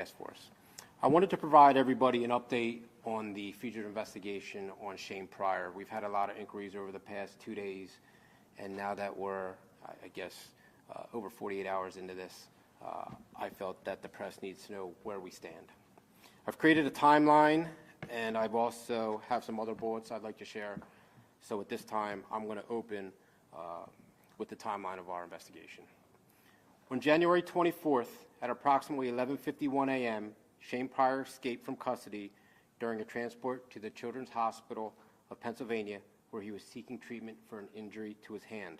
Task Force. I wanted to provide everybody an update on the fugitive investigation on Shane Pryor. We've had a lot of inquiries over the past 2 days, and now that we're, I guess, over 48 hours into this, I felt that the press needs to know where we stand. I've created a timeline, and I've also have some other bullets I'd like to share. So at this time, I'm going to open with the timeline of our investigation. On January 24th, at approximately 11:51 a.m., Shane Pryor escaped from custody during a transport to the Children's Hospital of Pennsylvania, where he was seeking treatment for an injury to his hand.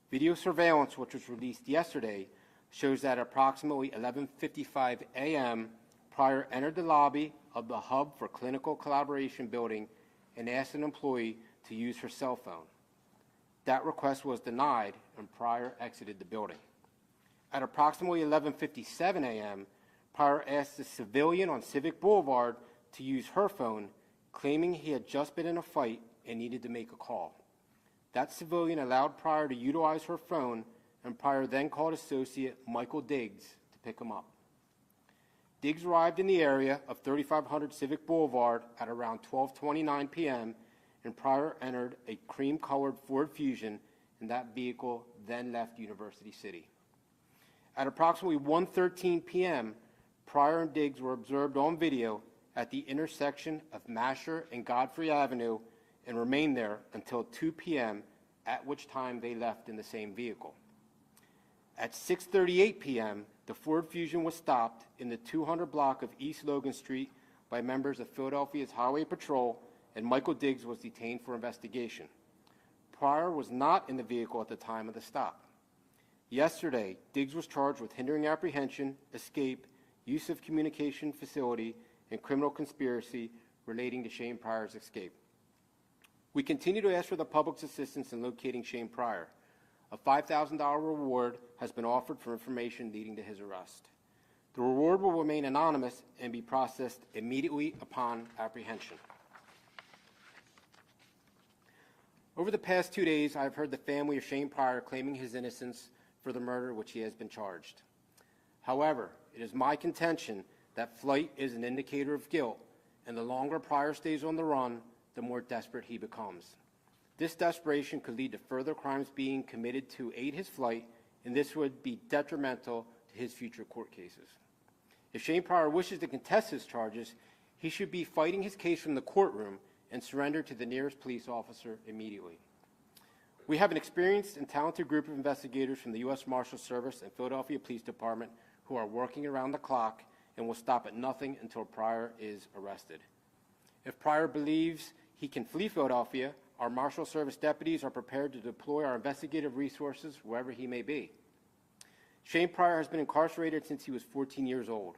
Video surveillance, which was released yesterday, shows that at approximately 11:55 a.m., Pryor entered the lobby of the Hub for Clinical Collaboration building and asked an employee to use her cell phone. That request was denied, and Pryor exited the building. At approximately 11:57 a.m., Pryor asked a civilian on Civic Boulevard to use her phone, claiming he had just been in a fight and needed to make a call. That civilian allowed Pryor to utilize her phone, and Pryor then called associate Michael Diggs to pick him up. Diggs arrived in the area of 3500 Civic Boulevard at around 12:29 p.m., and Pryor entered a cream-colored Ford Fusion, and that vehicle then left University City. At approximately 1:13 p.m., Pryor and Diggs were observed on video at the intersection of Masher and Godfrey Avenue and remained there until 2 p.m., at which time they left in the same vehicle. At 6:38 p.m., the Ford Fusion was stopped in the 200 block of East Logan Street by members of Philadelphia's Highway Patrol, and Michael Diggs was detained for investigation. Pryor was not in the vehicle at the time of the stop. Yesterday, Diggs was charged with hindering apprehension, escape, use of communication facility, and criminal conspiracy relating to Shane Pryor's escape. We continue to ask for the public's assistance in locating Shane Pryor. A $5,000 reward has been offered for information leading to his arrest. The reward will remain anonymous and be processed immediately upon apprehension. Over the past 2 days, I have heard the family of Shane Pryor claiming his innocence for the murder which he has been charged. However, it is my contention that flight is an indicator of guilt, and the longer Pryor stays on the run, the more desperate he becomes. This desperation could lead to further crimes being committed to aid his flight, and this would be detrimental to his future court cases. If Shane Pryor wishes to contest his charges, he should be fighting his case from the courtroom and surrender to the nearest police officer immediately. We have an experienced and talented group of investigators from the U.S. Marshals Service and Philadelphia Police Department who are working around the clock and will stop at nothing until Pryor is arrested. If Pryor believes he can flee Philadelphia, our Marshals Service deputies are prepared to deploy our investigative resources wherever he may be. Shane Pryor has been incarcerated since he was 14 years old.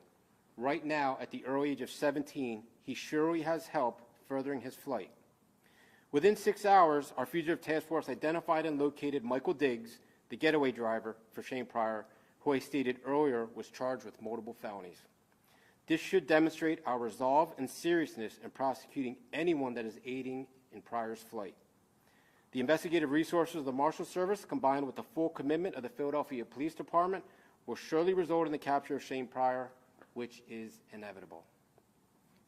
Right now, at the early age of 17, he surely has help furthering his flight. Within 6 hours, our fugitive task force identified and located Michael Diggs, the getaway driver for Shane Pryor, who I stated earlier was charged with multiple felonies. This should demonstrate our resolve and seriousness in prosecuting anyone that is aiding in Pryor's flight. The investigative resources of the Marshals Service, combined with the full commitment of the Philadelphia Police Department, will surely result in the capture of Shane Pryor, which is inevitable.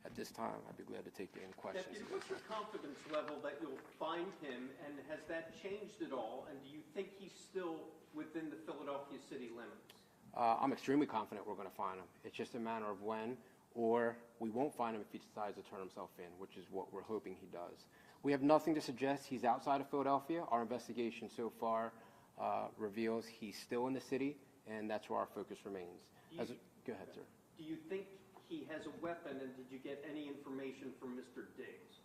At this time, I'd be glad to take any questions. Deputy, what's your confidence level that you'll find him, and has that changed at all? And do you think he's still within the Philadelphia city limits? I'm extremely confident we're going to find him. It's just a matter of when, or we won't find him if he decides to turn himself in, which is what we're hoping he does. We have nothing to suggest he's outside of Philadelphia. Our investigation so far reveals he's still in the city, and that's where our focus remains. Go ahead, sir. Do you think he has a weapon, and did you get any information from Mr. Diggs?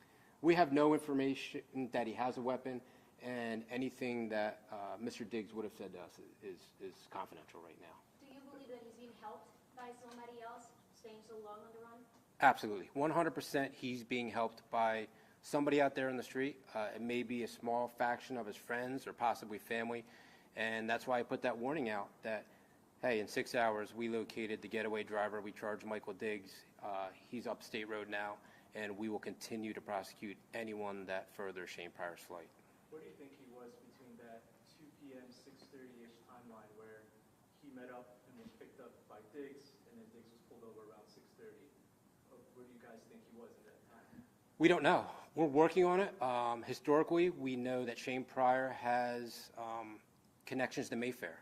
We have no information that he has a weapon, and anything that Mr. Diggs would have said to us is confidential right now. Do you believe that he's being helped by somebody else staying so long on the run? Absolutely. 100% he's being helped by somebody out there in the street. It may be a small faction of his friends or possibly family, and that's why I put that warning out that, hey, in 6 hours, we located the getaway driver. We charged Michael Diggs. He's up State Road now, and we will continue to prosecute anyone that furthers Shane Pryor's flight. Where do you think he was between that 2 p.m., 6:30-ish timeline where he met up and was picked up by Diggs, and then Diggs was pulled over where do you guys think he was at that time? We don't know. We're working on it. Historically, we know that Shane Pryor has connections to Mayfair.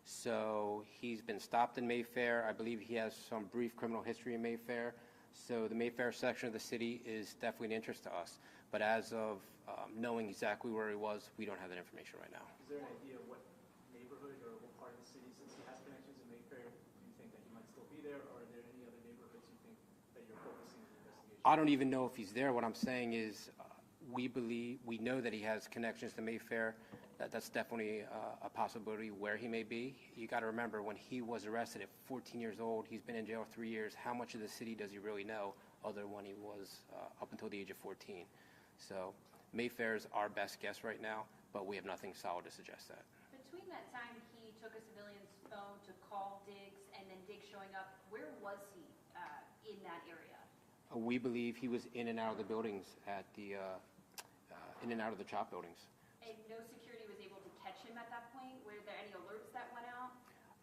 So he's been stopped in Mayfair. I believe he has some brief criminal history in Mayfair. So the Mayfair section of the city is definitely an interest to us. But as of knowing exactly where he was, we don't have that information right now. Is there an idea of what neighborhood or what part of the city, since he has connections in Mayfair, do you think that he might still be there, or are there any other neighborhoods you think that you're focusing the investigation? I don't even know if he's there. What I'm saying is we know that he has connections to Mayfair. That's definitely a possibility where he may be. You got to remember, when he was arrested at 14 years old, he's been in jail 3 years. How much of the city does he really know other than when he was up until the age of 14? So Mayfair is our best guess right now, but we have nothing solid to suggest that. Between that time he took a civilian's phone to call Diggs and then Diggs showing up, where was he in that area? We believe he was in and out of the buildings at the in and out of the CHOP buildings. And no security was able to catch him at that point? Were there any alerts that went out?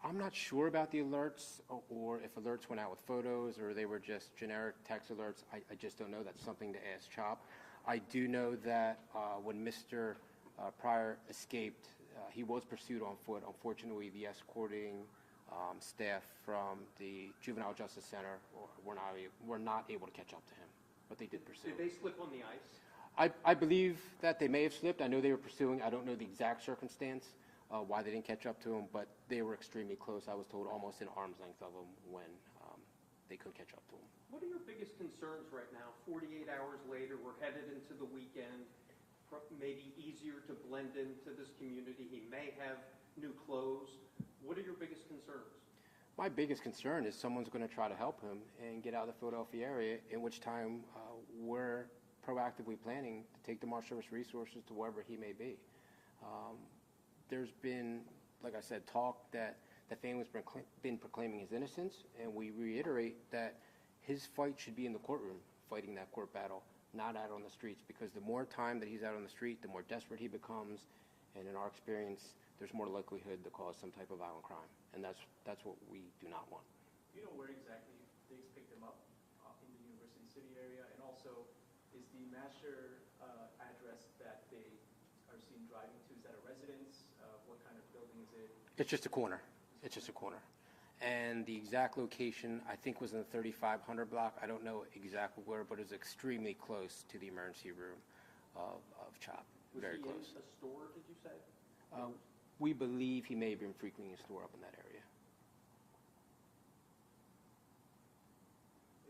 I'm not sure about the alerts, or if alerts went out with photos or they were just generic text alerts. I just don't know. That's something to ask CHOP. I do know that when Mr. Pryor escaped, he was pursued on foot. Unfortunately, the escorting staff from the Juvenile Justice Center were not able to catch up to him, but they did pursue. Did they slip on the ice? I believe that they may have slipped. I know they were pursuing. I don't know the exact circumstance why they didn't catch up to him, but they were extremely close. I was told almost in arm's length of him when they couldn't catch up to him. What are your biggest concerns right now? 48 hours later, we're headed into the weekend. Maybe easier to blend into this community. He may have new clothes. What are your biggest concerns? My biggest concern is someone's going to try to help him and get out of the Philadelphia area, in which time we're proactively planning to take the Marshals Service resources to wherever he may be. There's been, like I said, talk that the family's been proclaiming his innocence, and we reiterate that his fight should be in the courtroom, fighting that court battle, not out on the streets, because the more time that he's out on the street, the more desperate he becomes, and in our experience, there's more likelihood to cause some type of violent crime, and that's what we do not want. Do you know where exactly Diggs picked him up in the University City area? And also, is the Masher address that they are seen driving to, is that a residence? What kind of building is it? It's just a corner. It's just a corner. And the exact location, I think, was in the 3500 block. I don't know exactly where, but it's extremely close to the emergency room of CHOP. Very close. Was he in a store, did you say? We believe he may have been frequenting a store up in that area.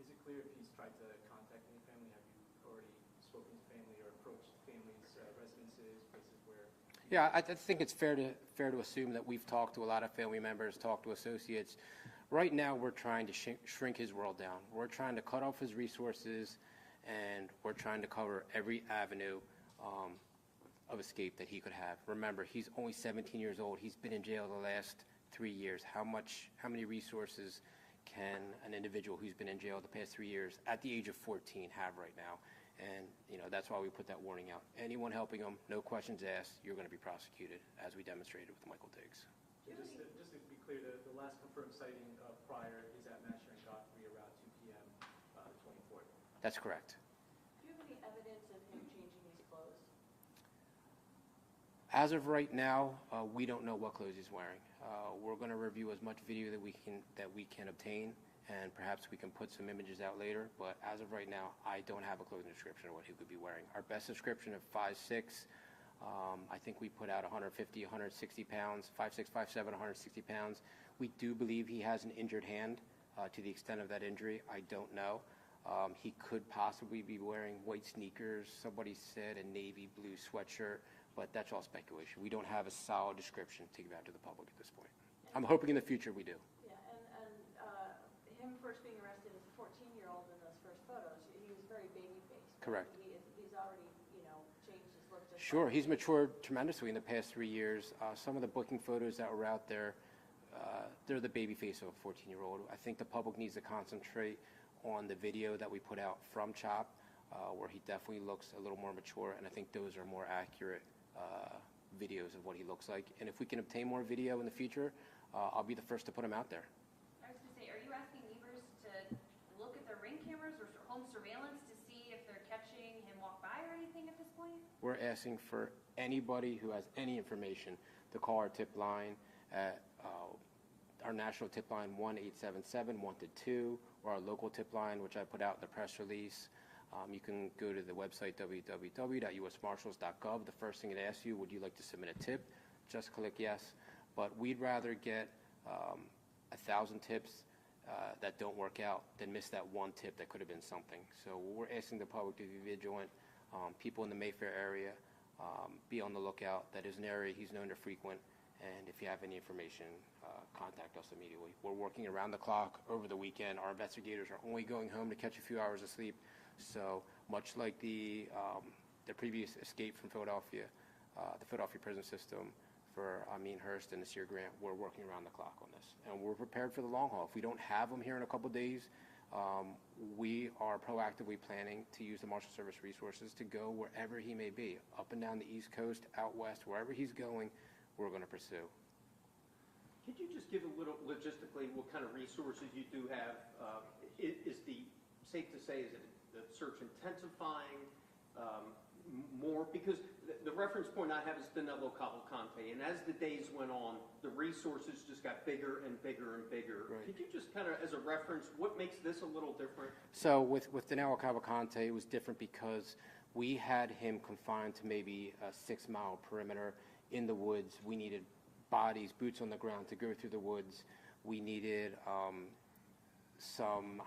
Is it clear if he's tried to contact any family? Have you already spoken to family or approached families' residences, places where? Yeah, I think it's fair to assume that we've talked to a lot of family members, talked to associates. Right now, we're trying to shrink his world down. We're trying to cut off his resources, and we're trying to cover every avenue of escape that he could have. Remember, he's only 17 years old. He's been in jail the last 3 years. How many resources can an individual who's been in jail the past 3 years at the age of 14 have right now? And, that's why we put that warning out. Anyone helping him, no questions asked, you're going to be prosecuted, as we demonstrated with Michael Diggs. Just to be clear, the last confirmed sighting of Pryor is at Masher and Godfrey around 2 p.m. The 24th. That's correct. Do you have any evidence of him changing his clothes? As of right now, we don't know what clothes he's wearing. We're going to review as much video that we can obtain, and perhaps we can put some images out later. But as of right now, I don't have a clothing description of what he could be wearing. Our best description of 5'6", I think we put out 150, 160 pounds, 5'6", 5'7", 160 pounds. We do believe he has an injured hand. To the extent of that injury, I don't know. He could possibly be wearing white sneakers. Somebody said a navy blue sweatshirt, but that's all speculation. We don't have a solid description to give out to the public at this point. I'm hoping in the future we do. Yeah, and him first being arrested as a 14-year-old in those first photos, he was very baby-faced. Correct. He's already, changed his look. Just Sure, he's matured tremendously in the past 3 years. Some of the booking photos that were out there, they're the baby face of a 14-year-old. I think the public needs to concentrate on the video that we put out from CHOP, where he definitely looks a little more mature, and I think those are more accurate videos of what he looks like. And if we can obtain more video in the future, I'll be the first to put him out there. I was going to say, are you asking neighbors to look at their Ring cameras or home surveillance to see if they're catching him walk by or anything at this point? We're asking for anybody who has any information to call our tip line at our national tip line 1-877-122, or our local tip line, which I put out in the press release. You can go to the website www.usmarshals.gov. The first thing it asks you, would you like to submit a tip? Just click yes. But we'd rather get 1,000 tips that don't work out than miss that one tip that could have been something. So we're asking the public to be vigilant. People in the Mayfair area, be on the lookout. That is an area he's known to frequent. And if you have any information, contact us immediately. We're working around the clock over the weekend. Our investigators are only going home to catch a few hours of sleep. So much like the previous escape from Philadelphia, the Philadelphia prison system for Amin Hurst and Nasir Grant, we're working around the clock on this. And we're prepared for the long haul. If we don't have them here in a couple days, we are proactively planning to use the Marshals Service resources to go wherever he may be, up and down the East Coast, out west, wherever he's going, we're going to pursue. Could you just give a little logistically what kind of resources you do have? Safe to say, is it the search intensifying more? Because the reference point I have is Danilo Cavalcante, and as the days went on, the resources just got bigger and bigger and bigger. Right. Could you just kind of, as a reference, what makes this a little different? So with Danilo Cavalcante, it was different because we had him confined to maybe a 6-mile perimeter in the woods. We needed bodies, boots on the ground to go through the woods. We needed some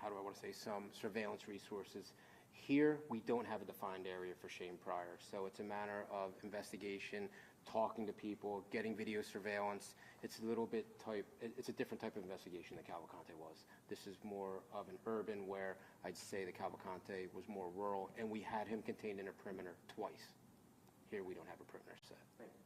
surveillance resources. Here, we don't have a defined area for Shane Pryor, so it's a matter of investigation, talking to people, getting video surveillance. It's a different type of investigation than Cavalcante was. This is more of an urban, where I'd say the Cavalcante was more rural, and we had him contained in a perimeter twice. Here, we don't have a perimeter set. Thank you.